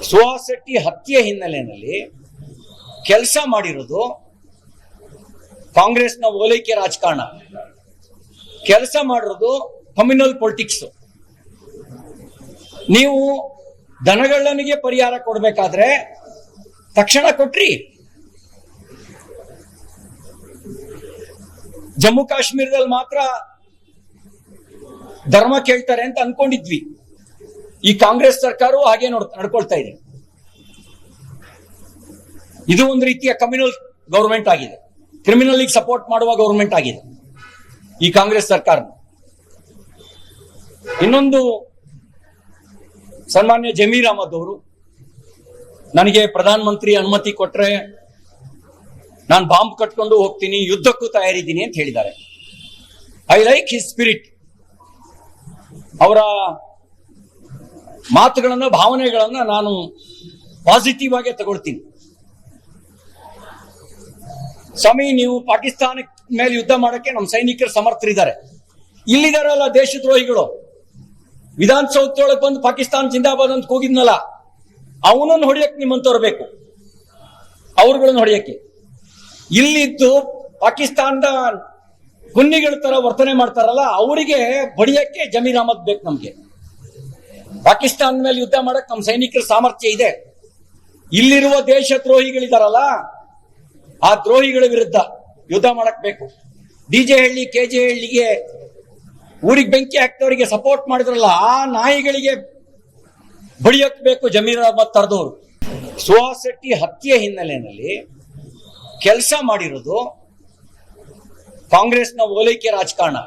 ಸುಹಾಸ್ ಶೆಟ್ಟಿ ಹತ್ಯೆ ಹಿನ್ನೆಲೆಯಲ್ಲಿ ಕೆಲಸ ಮಾಡಿರೋದು ಕಾಂಗ್ರೆಸ್ನ ಓಲೈಕೆ ರಾಜಕಾರಣ, ಕೆಲಸ ಮಾಡಿರೋದು ಕಮ್ಯುನಲ್ ಪೊಲಿಟಿಕ್ಸ್. ನೀವು ದನಗಳ್ಳನಿಗೆ ಪರಿಹಾರ ಕೊಡಬೇಕಾದ್ರೆ ತಕ್ಷಣ ಕೊಟ್ರಿ. ಜಮ್ಮು ಕಾಶ್ಮೀರದಲ್ಲಿ ಮಾತ್ರ ಧರ್ಮ ಕೇಳ್ತಾರೆ ಅಂತ ಅನ್ಕೊಂಡಿದ್ವಿ. ಈ ಕಾಂಗ್ರೆಸ್ ಸರ್ಕಾರವು ಹಾಗೆ ನಡ್ಕೊಳ್ತಾ ಇದೆ. ಇದು ಒಂದು ರೀತಿಯ ಕಮ್ಯುನಲ್ ಗವರ್ಮೆಂಟ್ ಆಗಿದೆ, ಕ್ರಿಮಿನಲ್ ಸಪೋರ್ಟ್ ಮಾಡುವ ಗವರ್ಮೆಂಟ್ ಆಗಿದೆ ಈ ಕಾಂಗ್ರೆಸ್ ಸರ್ಕಾರ. ಇನ್ನೊಂದು, ಸನ್ಮಾನ್ಯ ಜಮೀರ್ ಅಹಮದ್ ಅವರು ನನಗೆ ಪ್ರಧಾನ ಮಂತ್ರಿ ಅನುಮತಿ ಕೊಟ್ರೆ ನಾನು ಬಾಂಬ್ ಕಟ್ಕೊಂಡು ಹೋಗ್ತೀನಿ, ಯುದ್ಧಕ್ಕೂ ತಯಾರಿದ್ದೀನಿ ಅಂತ ಹೇಳಿದ್ದಾರೆ. I like his spirit. ಅವರ ಮಾತುಗಳನ್ನ, ಭಾವನೆಗಳನ್ನ ನಾನು ಪಾಸಿಟಿವ್ ಆಗಿ ತಗೊಳ್ತೀನಿ. ಸ್ವಾಮಿ, ನೀವು ಪಾಕಿಸ್ತಾನ ಮೇಲೆ ಯುದ್ಧ ಮಾಡಕ್ಕೆ ನಮ್ಮ ಸೈನಿಕರು ಸಮರ್ಥರಿದ್ದಾರೆ. ಇಲ್ಲಿದಾರಲ್ಲ ದೇಶದ್ರೋಹಿಗಳು, ವಿಧಾನಸೌಧದೊಳಗೆ ಬಂದು ಪಾಕಿಸ್ತಾನ ಜಿಂದಾಬಾದ್ ಅಂತ ಕೂಗಿದ್ನಲ್ಲ, ಅವನನ್ನು ಹೊಡೆಯಕ್ಕೆ ನಿಮ್ಮಂತವ್ರು ಬೇಕು, ಅವ್ರುಗಳನ್ನು ಹೊಡೆಯಕ್ಕೆ. ಇಲ್ಲಿದ್ದು ಪಾಕಿಸ್ತಾನದ ಗುನ್ನಿಗಳ ತರ ವರ್ತನೆ ಮಾಡ್ತಾರಲ್ಲ, ಅವರಿಗೆ ಬಡಿಯಕ್ಕೆ ಜಮೀರ್ ಅಹಮದ್ ಬೇಕು ನಮ್ಗೆ. ಪಾಕಿಸ್ತಾನ ಮೇಲೆ ಯುದ್ಧ ಮಾಡಕ್ ನಮ್ಮ ಸೈನಿಕರ ಸಾಮರ್ಥ್ಯ ಇದೆ. ಇಲ್ಲಿರುವ ದೇಶದ್ರೋಹಿಗಳಿದಾರಲ್ಲ, ಆ ದ್ರೋಹಿಗಳ ವಿರುದ್ಧ ಯುದ್ಧ ಮಾಡಕ್ ಬೇಕು. ಡಿಜೆ ಹಳ್ಳಿ, ಕೆಜೆ ಹಳ್ಳಿಗೆ ಊರಿಗೆ ಬೆಂಕಿ ಹಾಕ್ತವರಿಗೆ ಸಪೋರ್ಟ್ ಮಾಡಿದ್ರಲ್ಲ, ಆ ನಾಯಿಗಳಿಗೆ ಬಡಿಯಕ್ ಬೇಕು ಜಮೀರ್ ಅಹಮದ್ ತರದವರು. ಸುಹಾಸ್ ಶೆಟ್ಟಿ ಹತ್ಯೆ ಹಿನ್ನೆಲೆಯಲ್ಲಿ ಕೆಲಸ ಮಾಡಿರೋದು ಕಾಂಗ್ರೆಸ್ನ ಓಲೈಕೆ ರಾಜಕಾರಣ,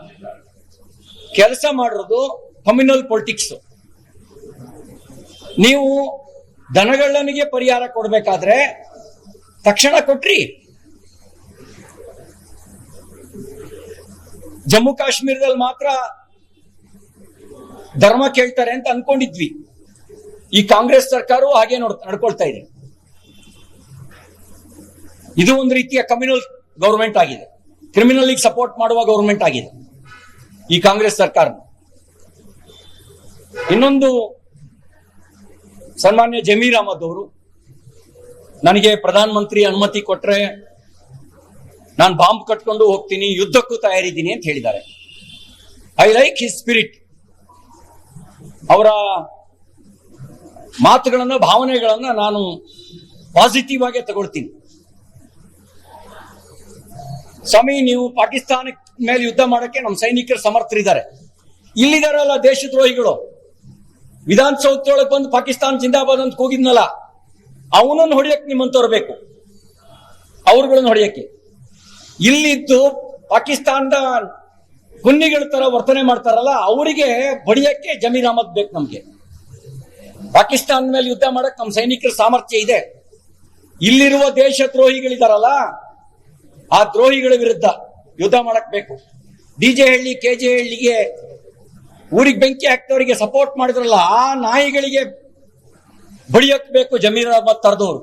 ಕೆಲಸ ಮಾಡಿರೋದು ಕಮ್ಯುನಲ್ ಪೊಲಿಟಿಕ್ಸ್. ನೀವು ದನಗಳ್ಳನಿಗೆ ಪರಿಹಾರ ಕೊಡಬೇಕಾದ್ರೆ ತಕ್ಷಣ ಕೊಟ್ರಿ. ಜಮ್ಮು ಕಾಶ್ಮೀರದಲ್ಲಿ ಮಾತ್ರ ಧರ್ಮ ಕೇಳ್ತಾರೆ ಅಂತ ಅನ್ಕೊಂಡಿದ್ವಿ. ಈ ಕಾಂಗ್ರೆಸ್ ಸರ್ಕಾರವು ಹಾಗೆ ನಡ್ಕೊಳ್ತಾ ಇದೆ. ಇದು ಒಂದು ರೀತಿಯ ಕಮ್ಯುನಲ್ ಗವರ್ಮೆಂಟ್ ಆಗಿದೆ, ಕ್ರಿಮಿನಲ್ ಸಪೋರ್ಟ್ ಮಾಡುವ ಗವರ್ಮೆಂಟ್ ಆಗಿದೆ ಈ ಕಾಂಗ್ರೆಸ್ ಸರ್ಕಾರ. ಇನ್ನೊಂದು, ಸನ್ಮಾನ್ಯ ಜಮೀರ್ ಅಹಮದ್ ಅವರು ನನಗೆ ಪ್ರಧಾನ ಮಂತ್ರಿ ಅನುಮತಿ ಕೊಟ್ರೆ ನಾನು ಬಾಂಬ್ ಕಟ್ಕೊಂಡು ಹೋಗ್ತೀನಿ, ಯುದ್ಧಕ್ಕೂ ತಯಾರಿದ್ದೀನಿ ಅಂತ ಹೇಳಿದ್ದಾರೆ. I like his spirit. ಅವರ ಮಾತುಗಳನ್ನ, ಭಾವನೆಗಳನ್ನ ನಾನು ಪಾಸಿಟಿವ್ ಆಗಿ ತಗೊಳ್ತೀನಿ. ಸ್ವಾಮಿ, ನೀವು ಪಾಕಿಸ್ತಾನ ಮೇಲೆ ಯುದ್ಧ ಮಾಡಕ್ಕೆ ನಮ್ಮ ಸೈನಿಕರು ಸಮರ್ಥರಿದ್ದಾರೆ. ಇಲ್ಲಿದಾರಲ್ಲ ದೇಶದ್ರೋಹಿಗಳು, ವಿಧಾನಸೌಧದೊಳಗೆ ಬಂದು ಪಾಕಿಸ್ತಾನ ಜಿಂದಾಬಾದ್ ಅಂತ ಕೂಗಿದ್ನಲ್ಲ, ಅವನನ್ನು ಹೊಡೆಯಕ್ಕೆ ನಿಮ್ಮಂತವ್ರು ಬೇಕು, ಅವ್ರುಗಳನ್ನು ಹೊಡೆಯಕ್ಕೆ. ಇಲ್ಲಿದ್ದು ಪಾಕಿಸ್ತಾನದ ಗುನ್ನಿಗಳ ತರ ವರ್ತನೆ ಮಾಡ್ತಾರಲ್ಲ, ಅವರಿಗೆ ಬಡಿಯಕ್ಕೆ ಜಮೀರ್ ಅಹಮದ್ ಬೇಕು ನಮ್ಗೆ. ಪಾಕಿಸ್ತಾನ ಮೇಲೆ ಯುದ್ಧ ಮಾಡಕ್ ನಮ್ಮ ಸೈನಿಕರ ಸಾಮರ್ಥ್ಯ ಇದೆ. ಇಲ್ಲಿರುವ ದೇಶದ್ರೋಹಿಗಳಿದಾರಲ್ಲ, ಆ ದ್ರೋಹಿಗಳ ವಿರುದ್ಧ ಯುದ್ಧ ಮಾಡಕ್ ಬೇಕು. ಡಿಜೆ ಹಳ್ಳಿ, ಕೆಜೆ ಹಳ್ಳಿಗೆ ಊರಿಗೆ ಬೆಂಕಿ ಹಾಕ್ತವರಿಗೆ ಸಪೋರ್ಟ್ ಮಾಡಿದ್ರಲ್ಲ, ಆ ನಾಯಿಗಳಿಗೆ ಬಡಿಯಕ್ ಬೇಕು ಜಮೀರ್ ಅಹಮದ್ ತರದವರು.